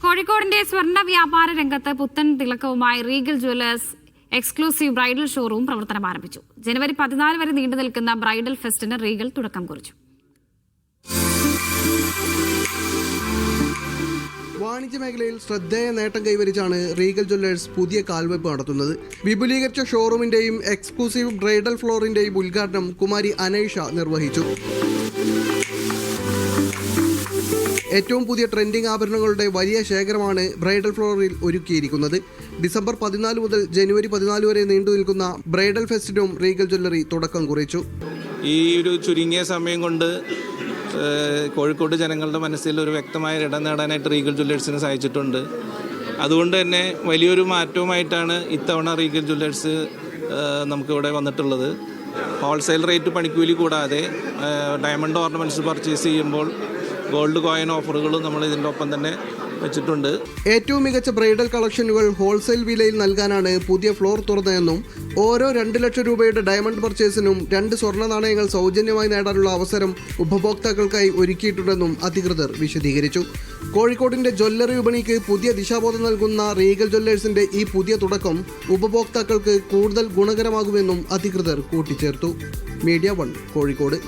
കോഴിക്കോടിന്റെ സ്വർണ്ണ വ്യാപാര രംഗത്ത് പുത്തൻ തിളക്കവുമായി Regal Jewellers exclusive bridal showroom പ്രവർത്തനം ആരംഭിച്ചു. ജനുവരി 14 വരെ നീണ്ടു നിൽക്കുന്ന ബ്രൈഡൽ ഫെസ്റ്റിന് റീഗൽ തുടക്കം കുറിച്ചു. വാണിജ്യ മേഖലയിൽ ശ്രദ്ധേയ നേട്ടം കൈവരിച്ചാണ് റീഗൽ ജ്വല്ലേഴ്സ് പുതിയ കാൽവെപ്പ് നടത്തുന്നത്. വിപുലീകരിച്ച ഷോറൂമിന്റെയും എക്സ്ക്ലൂസീവ് ബ്രൈഡൽ ഫ്ലോറിന്റെയും ഉദ്ഘാടനം കുമാരി അനൈഷ നിർവഹിച്ചു. ഏറ്റവും പുതിയ ട്രെൻഡിംഗ് ആഭരണങ്ങളുടെ വലിയ ശേഖരമാണ് ബ്രൈഡൽ ഫ്ലോറിൽ ഒരുക്കിയിരിക്കുന്നത്. ഡിസംബർ 14 മുതൽ ജനുവരി 14 വരെ നീണ്ടു നിൽക്കുന്ന ബ്രൈഡൽ ഫെസ്റ്റിനും റീഗൽ ജ്വല്ലറി തുടക്കം കുറിച്ചു. ഈ ഒരു ചുരുങ്ങിയ സമയം കൊണ്ട് കോഴിക്കോട് ജനങ്ങളുടെ മനസ്സിൽ ഒരു വ്യക്തമായ ഇടം നേടാനായിട്ട് റീഗൽ ജ്വല്ലേഴ്സിന് സാധിച്ചിട്ടുണ്ട്. അതുകൊണ്ട് തന്നെ വലിയൊരു മാറ്റവുമായിട്ടാണ് ഇത്തവണ റീഗൽ ജ്വല്ലേഴ്സ് നമുക്കിവിടെ വന്നിട്ടുള്ളത്. ഹോൾസെയിൽ റേറ്റ് പണിക്കൂലി കൂടാതെ ഡയമണ്ട് ഓർണമെൻറ്റ്സ് പർച്ചേസ് ചെയ്യുമ്പോൾ ഗോൾഡ് കോയിൻ ഓഫറുകളും നമ്മൾ ഇതിൻ്റെ ഒപ്പം തന്നെ വെച്ചിട്ടുണ്ട്. ഏറ്റവും മികച്ച ബ്രൈഡൽ കളക്ഷനുകൾ ഹോൾസെയിൽ വിലയിൽ നൽകാനാണ് പുതിയ ഫ്ലോർ തുറന്നതെന്നും ഓരോ 2 ലക്ഷം രൂപയുടെ ഡയമണ്ട് പർച്ചേസിനും 2 സ്വർണ്ണ നാണയങ്ങൾ സൗജന്യമായി നേടാനുള്ള അവസരം ഉപഭോക്താക്കൾക്കായി ഒരുക്കിയിട്ടുണ്ടെന്നും അധികൃതർ വിശദീകരിച്ചു. കോഴിക്കോടിന്റെ ജ്വല്ലറി വിപണിക്ക് പുതിയ ദിശാബോധം നൽകുന്ന റീഗൽ ജ്വല്ലേഴ്സിന്റെ ഈ പുതിയ തുടക്കം ഉപഭോക്താക്കൾക്ക് കൂടുതൽ ഗുണകരമാകുമെന്നും അധികൃതർ കൂട്ടിച്ചേർത്തു. മീഡിയ 1 കോഴിക്കോട്.